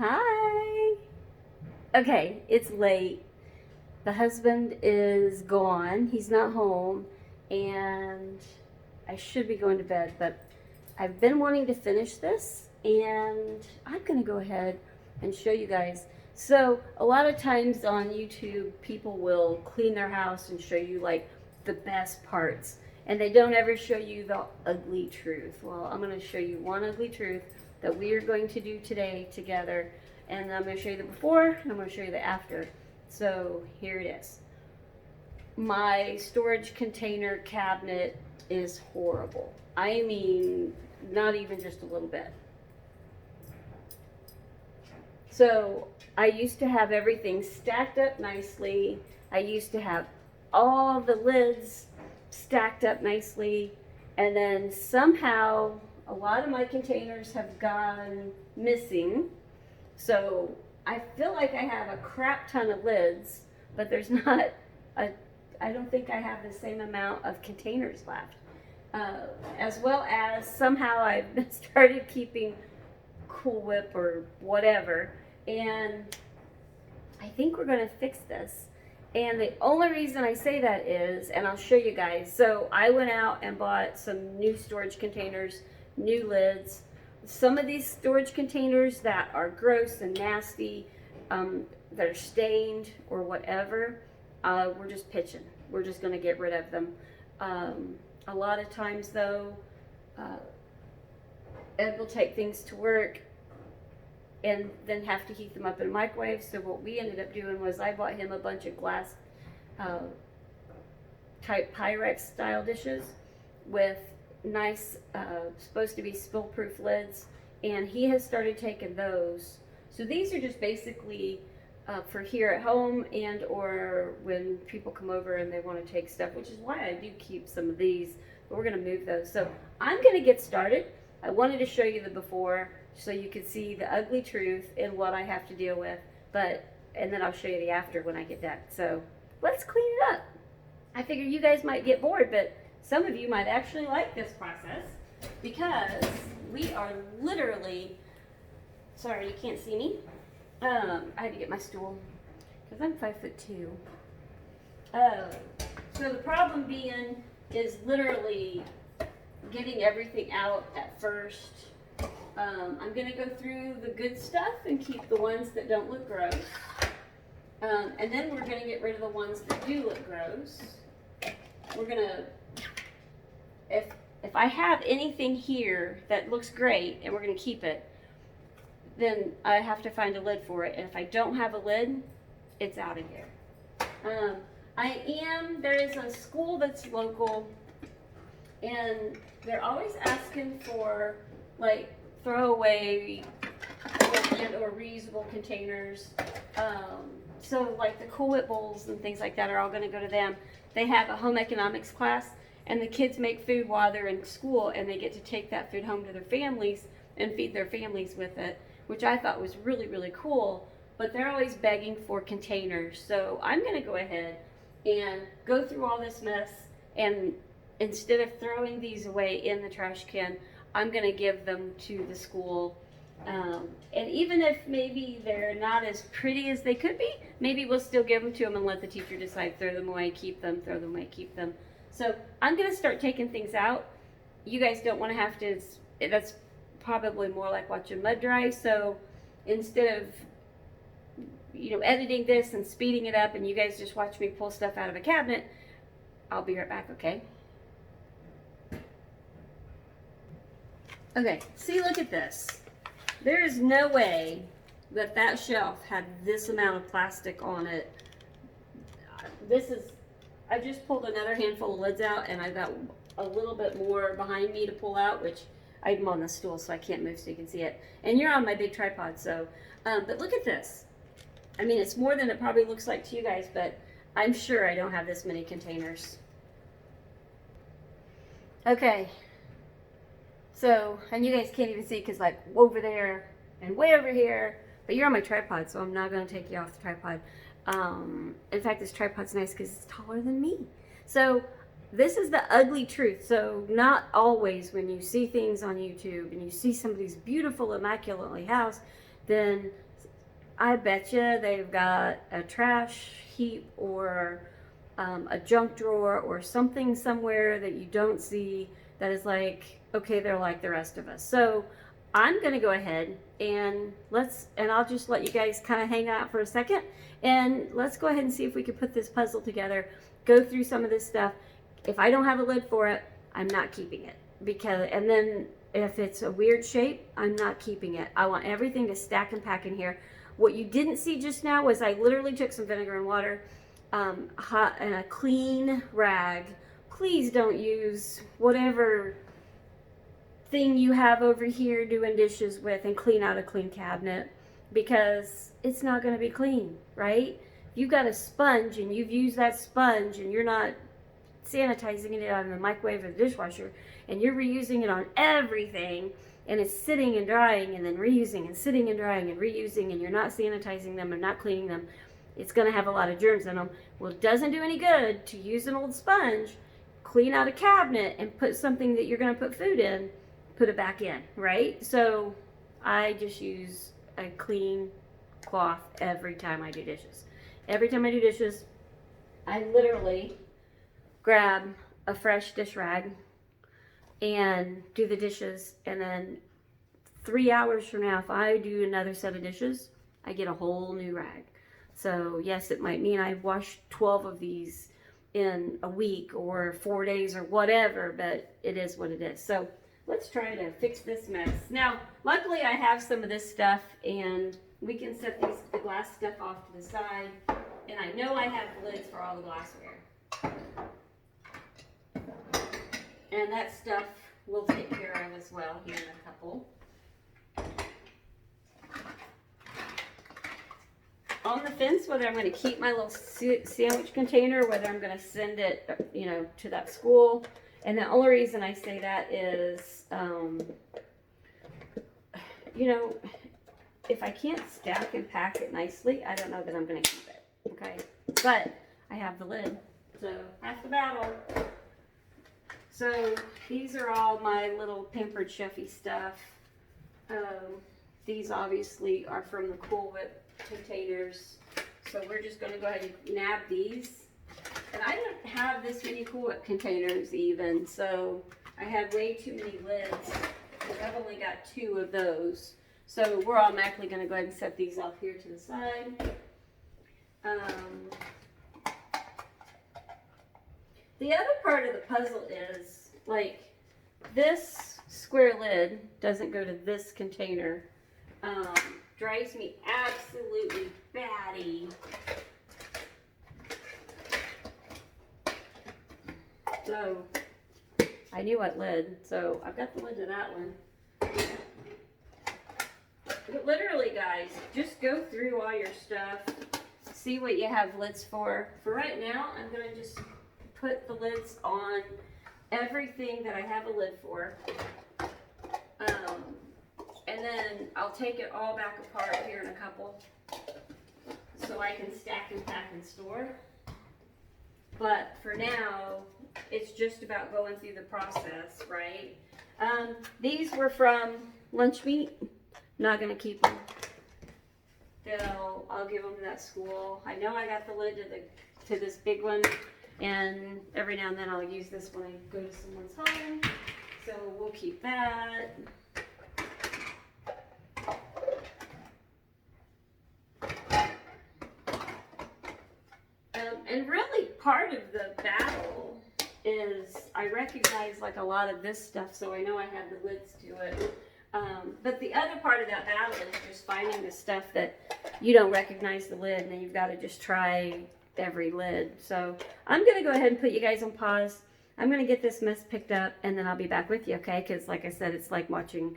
Hi. Okay, it's late. The husband is gone. He's not home. And I should be going to bed, but I've been wanting to finish this, and I'm going to go ahead and show you guys. So, a lot of times on YouTube, people will clean their house and show you like the best parts, and they don't ever show you the ugly truth. Well, I'm going to show you one ugly truth that we are going to do today together, and I'm going to show you the before and I'm going to show you the after. So, here it is. My storage container cabinet is horrible. I mean, not even just a little bit. So I used to have everything stacked up nicely. I used to have all the lids stacked up nicely. And then somehow a lot of my containers have gone missing. So I feel like I have a crap ton of lids, but there's not I don't think I have the same amount of containers left. As well as somehow I've started keeping Cool Whip or whatever, and I think we're going to fix this. And the only reason I say that is, and I'll show you guys, so I went out and bought some new storage containers, new lids. Some of these storage containers that are gross and nasty, that are stained or whatever, we're just pitching. We're just going to get rid of them. A lot of times though, Ed will take things to work and then have to heat them up in a microwave. So what we ended up doing was I bought him a bunch of glass type Pyrex style dishes with nice, supposed to be spill proof lids, and he has started taking those. So these are just basically for here at home and or when people come over and they want to take stuff, which is why I do keep some of these, but we're going to move those. So I'm going to get started. I wanted to show you the before so you could see the ugly truth and what I have to deal with, and then I'll show you the after when I get done. So let's clean it up. I figure you guys might get bored, but some of you might actually like this process because we are literally, sorry you can't see me, I had to get my stool because I'm 5'2". So the problem being is literally getting everything out at first. I'm going to go through the good stuff and keep the ones that don't look gross. And then we're going to get rid of the ones that do look gross. We're going to, if I have anything here that looks great and we're going to keep it, then I have to find a lid for it. And if I don't have a lid, it's out of here. There is a school that's local, and they're always asking for like throwaway or reusable containers. So like the Cool Whip bowls and things like that are all going to go to them. They have a home economics class, and the kids make food while they're in school, and they get to take that food home to their families and feed their families with it, which I thought was really, really cool. But they're always begging for containers. So I'm going to go ahead and go through all this mess, and instead of throwing these away in the trash can, I'm going to give them to the school. And even if maybe they're not as pretty as they could be, maybe we'll still give them to them and let the teacher decide, throw them away, keep them, throw them away, keep them. So I'm going to start taking things out. You guys don't want to have to, that's probably more like watching mud dry. So instead of, editing this and speeding it up and you guys just watch me pull stuff out of a cabinet, I'll be right back, okay? Okay, see, look at this. There is no way that that shelf had this amount of plastic on it. I just pulled another handful of lids out, and I've got a little bit more behind me to pull out, which I'm on the stool so I can't move so you can see it. And you're on my big tripod, so, but look at this. I mean, it's more than it probably looks like to you guys, but I'm sure I don't have this many containers. Okay. So, and you guys can't even see because like over there and way over here, but you're on my tripod, so I'm not going to take you off the tripod. In fact, this tripod's nice because it's taller than me. So this is the ugly truth. So not always when you see things on YouTube and you see somebody's beautiful, immaculately housed, then I bet you they've got a trash heap or a junk drawer or something somewhere that you don't see that is like, okay, they're like the rest of us. So I'm gonna go ahead and I'll just let you guys kind of hang out for a second, and let's go ahead and see if we can put this puzzle together, go through some of this stuff. If I don't have a lid for it, I'm not keeping it, because, and then if it's a weird shape, I'm not keeping it. I want everything to stack and pack in here. What you didn't see just now was I literally took some vinegar and water, hot and a clean rag. Please don't use whatever thing you have over here doing dishes with and clean out a clean cabinet, because it's not going to be clean, right? If you've got a sponge and you've used that sponge and you're not sanitizing it out in the microwave or the dishwasher, and you're reusing it on everything, and it's sitting and drying and then reusing and sitting and drying and reusing, and you're not sanitizing them and not cleaning them, it's going to have a lot of germs in them. Well, it doesn't do any good to use an old sponge, clean out a cabinet, and put something that you're going to put food in, put it back in, right? So I just use a clean cloth every time I do dishes. Every time I do dishes, I literally grab a fresh dish rag and do the dishes, and then 3 hours from now, if I do another set of dishes, I get a whole new rag. So yes, it might mean I've washed 12 of these in a week or 4 days or whatever, but it is what it is. So let's try to fix this mess. Now, luckily I have some of this stuff, and we can set the glass stuff off to the side, and I know I have the lids for all the glassware. And that stuff we'll take care of as well here in a couple. On the fence whether I'm going to keep my little sandwich container, whether I'm going to send it, you know, to that school. And the only reason I say that is, you know, if I can't stack and pack it nicely, I don't know that I'm going to keep it. Okay, but I have the lid, so half the battle. So these are all my little Pampered Chefy stuff. These obviously are from the Cool Whip containers. So we're just going to go ahead and nab these. And I don't have this many Cool Whip containers even, so I have way too many lids. I've only got 2 of those. So we're automatically going to go ahead and set these off here to the side. The other part of the puzzle is, like, this square lid doesn't go to this container. Drives me absolutely batty. So, I knew what lid, so I've got the lid to that one. But literally, guys, just go through all your stuff, see what you have lids for. For right now, I'm going to just put the lids on everything that I have a lid for. And then I'll take it all back apart here in a couple so I can stack and pack and store. But for now, it's just about going through the process, right? These were from lunch meat. Not going to keep them. I'll give them to that school. I know I got the lid to this big one, and every now and then I'll use this when I go to someone's home. So we'll keep that. And really part of the battle is I recognize like a lot of this stuff, so I know I have the lids to it. But the other part of that battle is just finding the stuff that you don't recognize the lid, and then you've got to just try every lid. So I'm going to go ahead and put you guys on pause. I'm going to get this mess picked up, and then I'll be back with you, okay? Because like I said, it's like watching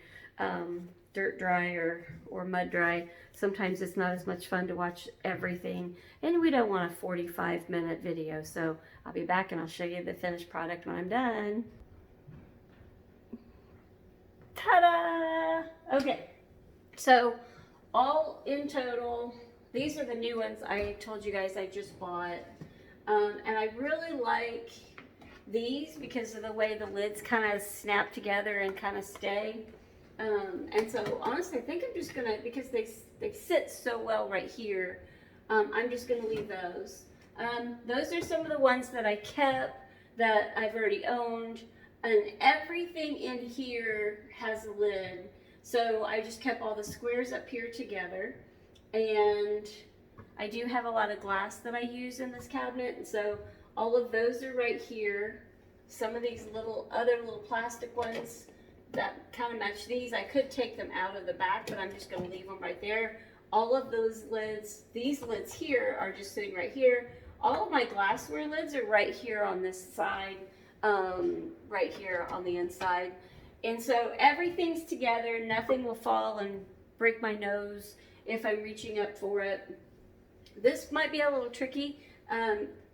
dirt dry or mud dry. Sometimes it's not as much fun to watch everything, and we don't want a 45-minute video. So I'll be back, and I'll show you the finished product when I'm done. Ta-da! Okay, so all in total, these are the new ones I told you guys I just bought. And I really like these because of the way the lids kind of snap together and kind of stay. And so honestly, I think I'm just gonna, because they sit so well right here, I'm just gonna leave those. Those are some of the ones that I kept that I've already owned, and everything in here has a lid. So I just kept all the squares up here together, and I do have a lot of glass that I use in this cabinet, and so all of those are right here. Some of these other little plastic ones that kind of match these, I could take them out of the back, but I'm just going to leave them right there. All of those lids, these lids here are just sitting right here. All of my glassware lids are right here on this side, right here on the inside. And so everything's together, nothing will fall and break my nose if I'm reaching up for it. This might be a little tricky.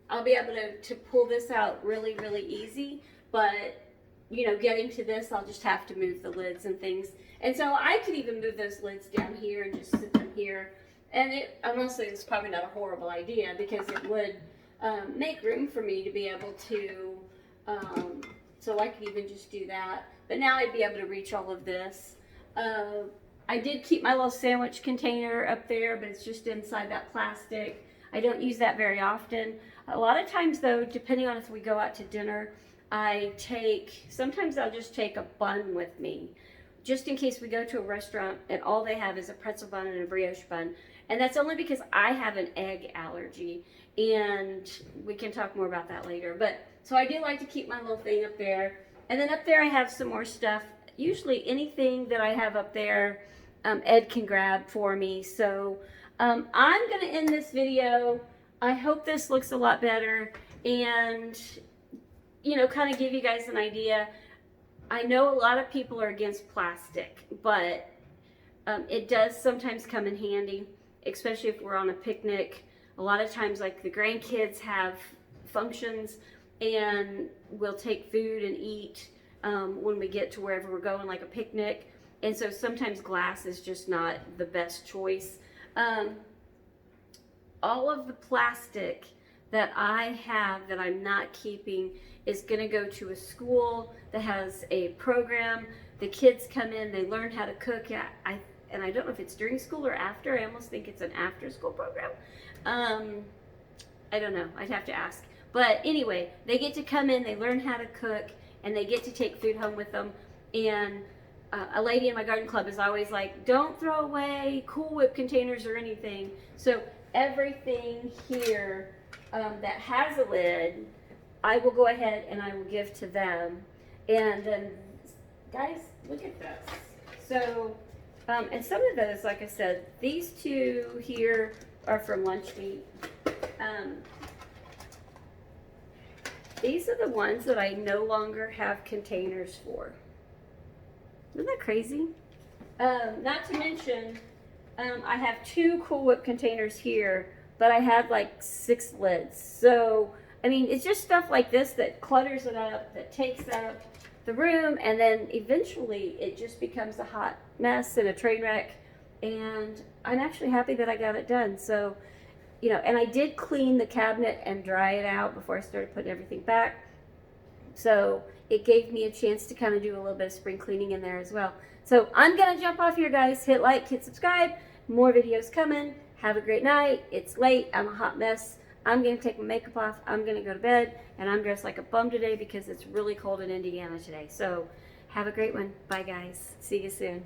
I'll be able to pull this out really, really easy, but you know, getting to this, I'll just have to move the lids and things. And so I could even move those lids down here and just sit them here. And honestly, it's probably not a horrible idea, because it would make room for me to be able to, so I could even just do that. But now I'd be able to reach all of this. I did keep my little sandwich container up there, but it's just inside that plastic. I don't use that very often. A lot of times though, depending on if we go out to dinner, sometimes I'll just take a bun with me, just in case we go to a restaurant and all they have is a pretzel bun and a brioche bun. And that's only because I have an egg allergy, and we can talk more about that later. But so I do like to keep my little thing up there. And then up there I have some more stuff. Usually anything that I have up there, Ed can grab for me. So I'm going to end this video. I hope this looks a lot better, and you know, kind of give you guys an idea. I know a lot of people are against plastic, but it does sometimes come in handy, especially if we're on a picnic. A lot of times, like the grandkids have functions, and we'll take food and eat when we get to wherever we're going, like a picnic. And so sometimes glass is just not the best choice. All of the plastic that I have that I'm not keeping is going to go to a school that has a program. The kids come in, they learn how to cook. And I don't know if it's during school or after. I almost think it's an after school program. I don't know. I'd have to ask. But anyway, they get to come in, they learn how to cook, and they get to take food home with them. And a lady in my garden club is always like, don't throw away Cool Whip containers or anything. So everything here that has a lid, I will go ahead and I will give to them. And then, guys, look at this. So, and some of those, like I said, these two here are from lunch meat. These are the ones that I no longer have containers for. Isn't that crazy? Not to mention, I have 2 Cool Whip containers here, but I have like 6 lids. So, I mean, it's just stuff like this that clutters it up, that takes up the room, and then eventually it just becomes a hot mess and a train wreck. And I'm actually happy that I got it done. So, you know, and I did clean the cabinet and dry it out before I started putting everything back. So it gave me a chance to kind of do a little bit of spring cleaning in there as well. So I'm going to jump off here, guys. Hit like, hit subscribe. More videos coming. Have a great night. It's late. I'm a hot mess. I'm going to take my makeup off. I'm going to go to bed. And I'm dressed like a bum today because it's really cold in Indiana today. So have a great one. Bye, guys. See you soon.